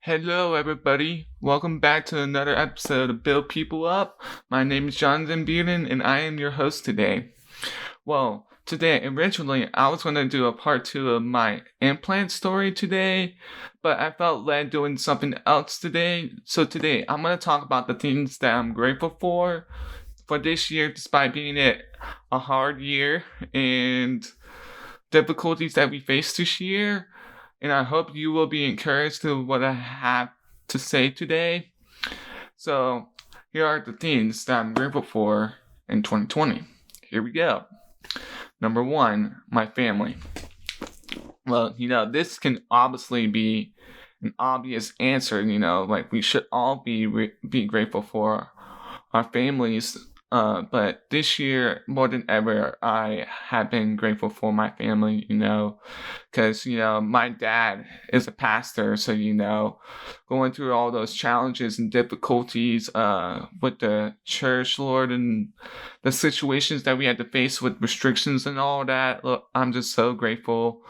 Hello, everybody. Welcome back to another episode of Build People Up. My name is Jonathan Bearden, and I am your host today. Well, today, originally, I was going to do a part two of my implant story today, but I felt led doing something else today. So today, I'm going to talk about the things that I'm grateful for this year, despite being it a hard year and difficulties that we faced this year, and I hope you will be encouraged to what I have to say today. So, here are the things that I'm grateful for in 2020. Here we go. Number one, my family. Well, this can obviously be an obvious answer, like we should all be grateful for our families. But this year, more than ever, I have been grateful for my family, because, my dad is a pastor. So, going through all those challenges and difficulties with the church, Lord, and the situations that we had to face with restrictions and all that, look, I'm just so grateful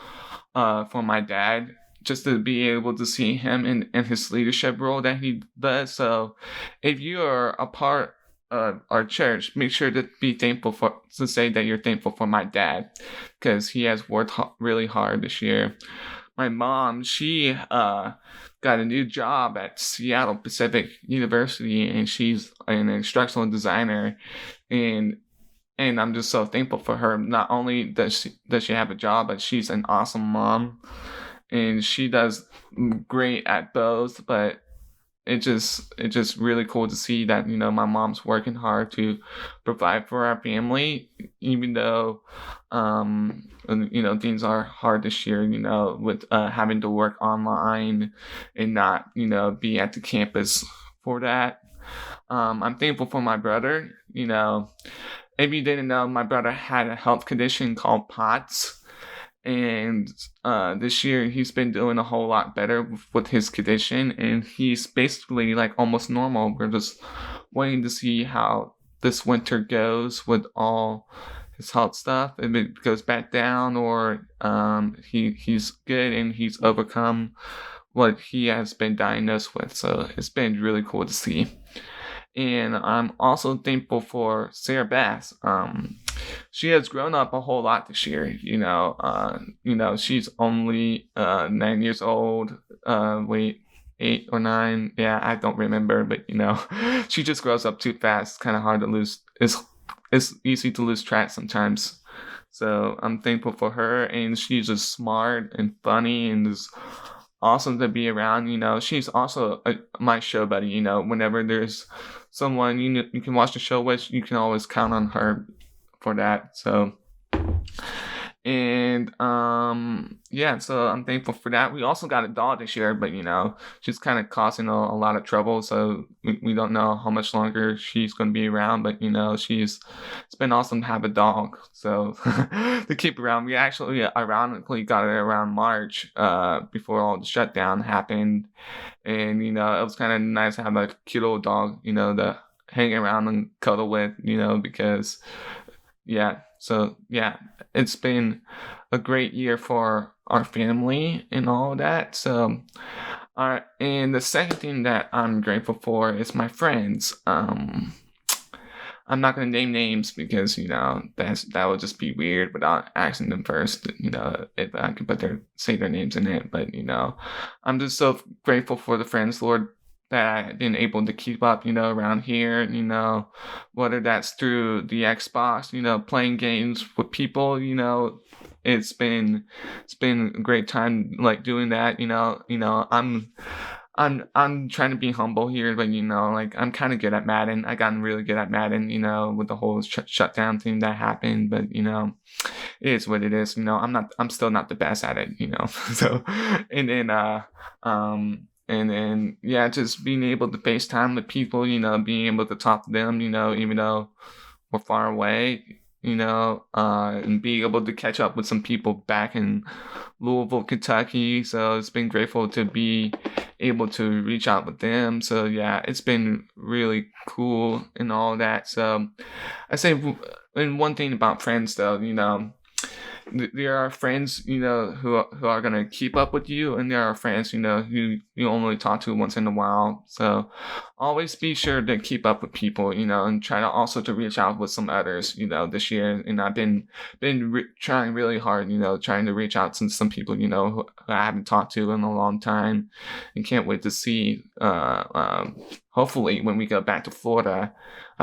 for my dad, just to be able to see him in his leadership role that he does. So if you are a part of our church, make sure to be thankful to say that you're thankful for my dad, because he has worked really hard this year. My mom, she got a new job at Seattle Pacific University, and she's an instructional designer, and I'm just so thankful for her. Not only does she have a job, but she's an awesome mom, and she does great at both. But it's just really cool to see that my mom's working hard to provide for our family, even though things are hard this year. With having to work online and not be at the campus for that. I'm thankful for my brother. If you didn't know, my brother had a health condition called POTS. And this year he's been doing a whole lot better with his condition, and he's basically like almost normal. We're just waiting to see how this winter goes with all his health stuff. If it goes back down, or he's good and he's overcome what he has been diagnosed with. So it's been really cool to see. And I'm also thankful for Sarah Bass. She has grown up a whole lot this year. She's only 9 years old. Wait, 8 or 9. Yeah, I don't remember, but she just grows up too fast. Kind of hard to lose. It's easy to lose track sometimes. So I'm thankful for her, and she's just smart and funny and just awesome to be around. She's also my show buddy. Whenever there's someone you can watch the show with, you can always count on her for that. So, and yeah, so I'm thankful for that. We also got a dog this year, but she's kind of causing a lot of trouble, so we don't know how much longer she's going to be around. But it's been awesome to have a dog, so to keep around. We actually ironically got it around March, before all the shutdown happened, and it was kind of nice to have a cute little dog, to hang around and cuddle with, because yeah. So yeah, it's been a great year for our family and all that. So, and the second thing that I'm grateful for is my friends. I'm not gonna name names because that would just be weird without asking them first. If I could say their names in it, but I'm just so grateful for the friends, Lord, that I've been able to keep up, around here, whether that's through the Xbox, playing games with people, it's been a great time, like doing that. I'm trying to be humble here, but like I'm kind of good at Madden. I gotten really good at Madden, with the whole shutdown thing that happened. But it is what it is. I'm still not the best at it. So, and then and then yeah, just being able to FaceTime with people, being able to talk to them, even though we're far away, and being able to catch up with some people back in Louisville, Kentucky. So it's been grateful to be able to reach out with them. So yeah, it's been really cool and all that. So I say, and one thing about friends though, there are friends, who are gonna keep up with you, and there are friends, who you only talk to once in a while. So always be sure to keep up with people, and try to also to reach out with some others, this year. And I've been trying really hard, trying to reach out to some people, who I haven't talked to in a long time, and can't wait to see. Hopefully, when we go back to Florida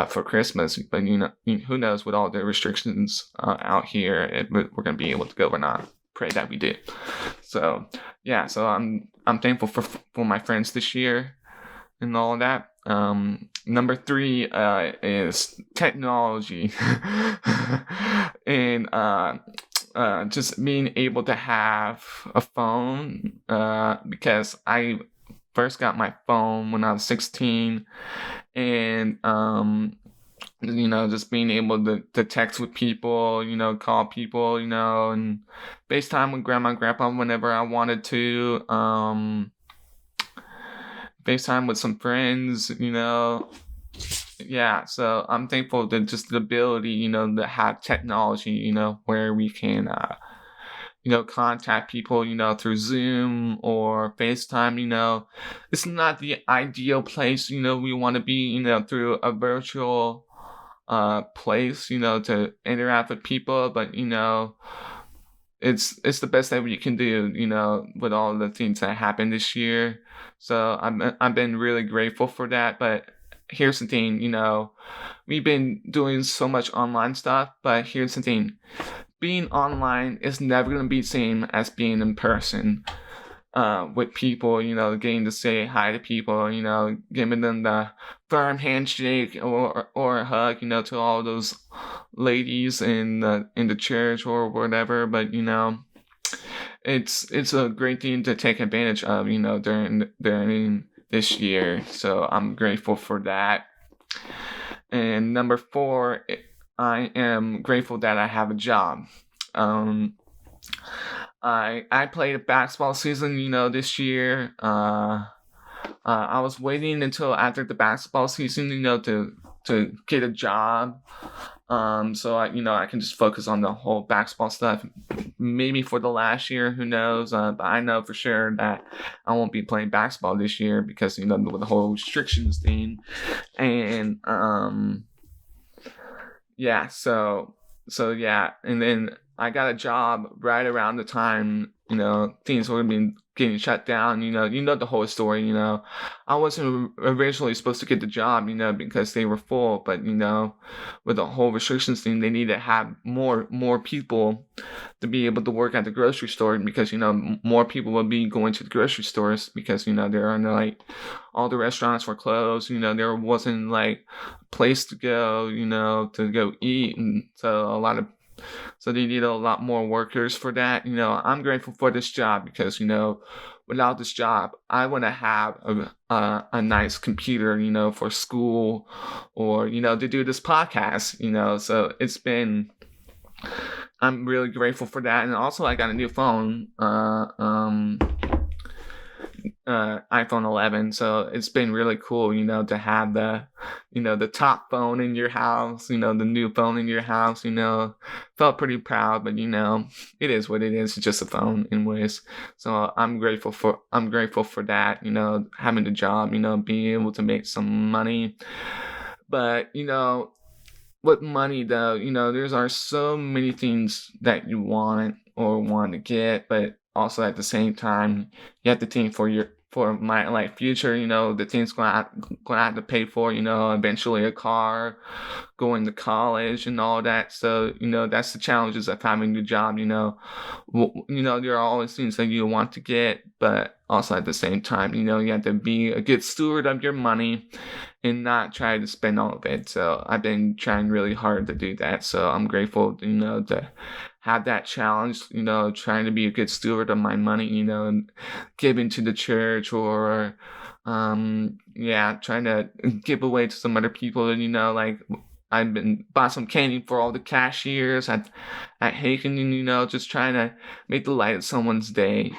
for Christmas, but who knows with all the restrictions out here, we're going to be able to go or not. Pray that we do. So yeah, so I'm thankful for my friends this year and all of that. Number 3 is technology, and just being able to have a phone, because I first got my phone when I was 16, and just being able to text with people, call people, and FaceTime with grandma and grandpa whenever I wanted to, FaceTime with some friends, yeah. So I'm thankful to just the ability, to have technology, where we can contact people, through Zoom or FaceTime. It's not the ideal place, we want to be, through a virtual place, to interact with people, but it's the best that we can do, with all the things that happened this year. So I've been really grateful for that. But here's the thing, we've been doing so much online stuff, but here's the thing. Being online is never going to be the same as being in person with people, getting to say hi to people, giving them the firm handshake or a hug, to all those ladies in the church or whatever. But, it's a great thing to take advantage of, during this year. So I'm grateful for that. And number 4, I am grateful that I have a job. I played a basketball season, this year. I was waiting until after the basketball season, to get a job. So I can just focus on the whole basketball stuff. Maybe for the last year, who knows? But I know for sure that I won't be playing basketball this year because with the whole restrictions thing, and yeah. So yeah, and then I got a job right around the time, things were getting shut down, the whole story, I wasn't originally supposed to get the job, because they were full, but, with the whole restrictions thing, they need to have more people to be able to work at the grocery store because, more people will be going to the grocery stores because, there are all the restaurants were closed, there wasn't a place to go, to go eat. And so they need a lot more workers for that. I'm grateful for this job because, without this job, I wouldn't have a nice computer, for school or, to do this podcast, so I'm really grateful for that. And also I got a new phone, iPhone 11, so it's been really cool, to have the top phone in your house, the new phone in your house, felt pretty proud, but it is what it is. It's just a phone anyways. So I'm grateful for that, having the job, being able to make some money. But with money though, there's are so many things that you want to get, but also at the same time you have to think for my future, the things gonna have to pay for, eventually a car, going to college and all that. So, that's the challenges of having a job, there are always things that you want to get, but also at the same time, you have to be a good steward of your money and not try to spend all of it. So I've been trying really hard to do that. So I'm grateful, to have that challenge, trying to be a good steward of my money, and giving to the church or, trying to give away to some other people. And, I've been bought some candy for all the cashiers at Haken, just trying to make the light of someone's day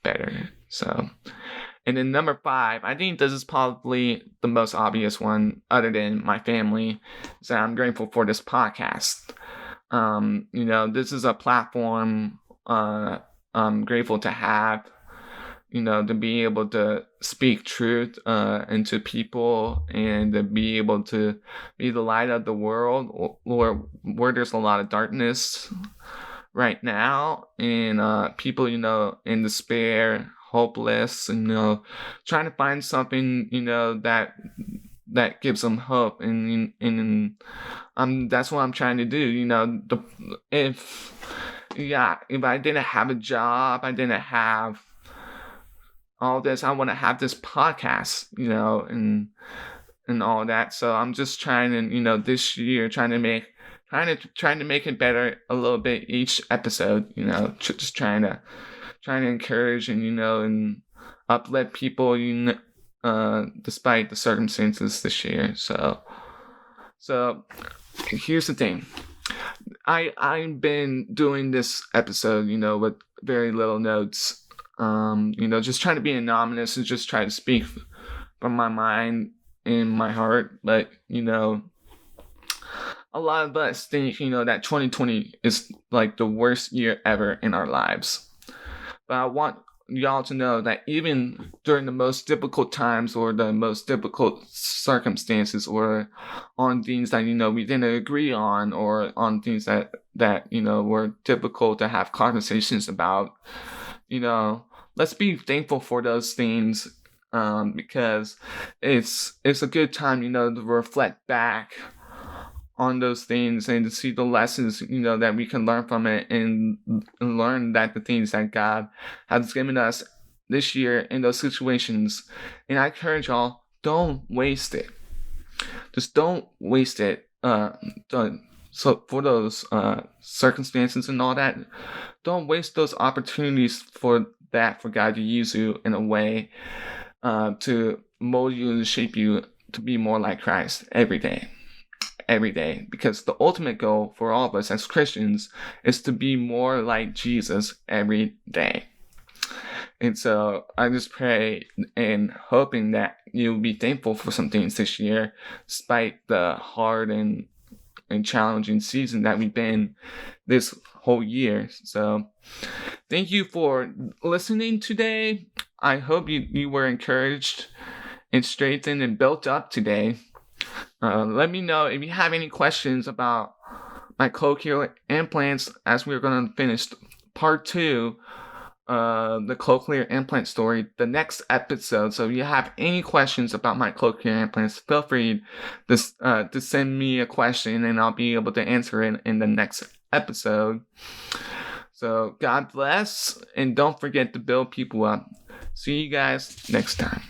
better. So, and then number 5, I think this is probably the most obvious one other than my family, is that I'm grateful for this podcast. This is a platform I'm grateful to have, to be able to speak truth into people and to be able to be the light of the world, where there's a lot of darkness right now, and people, in despair, hopeless, and trying to find something, that gives them hope, and that's what I'm trying to do. If if I didn't have a job, I didn't have all this, I want to have this podcast, and all that. So I'm just trying to, this year, trying to make it better a little bit each episode. Just trying to encourage and and uplift people, despite the circumstances this year. So here's the thing. I've been doing this episode, with very little notes. Just trying to be anonymous and just try to speak from my mind and my heart. But a lot of us think, that 2020 is like the worst year ever in our lives. But I want y'all to know that even during the most difficult times or the most difficult circumstances, or on things that we didn't agree on, or on things that were difficult to have conversations about, let's be thankful for those things, because it's a good time, to reflect back on those things and to see the lessons, that we can learn from it, and learn that the things that God has given us this year in those situations. And I encourage y'all, don't waste it. Just don't waste it. So for those circumstances and all that, don't waste those opportunities for God to use you in a way to mold you and shape you to be more like Christ every day, because the ultimate goal for all of us as Christians is to be more like Jesus every day. And so I just pray and hoping that you'll be thankful for some things this year, despite the hard and challenging season that we've been this whole year. So thank you for listening today. I hope you were encouraged and strengthened and built up today. Let me know if you have any questions about my cochlear implants, as we're going to finish part 2 the cochlear implant story the next episode. So if you have any questions about my cochlear implants, feel free to send me a question, and I'll be able to answer it in the next episode. So God bless, and don't forget to build people up. See you guys next time.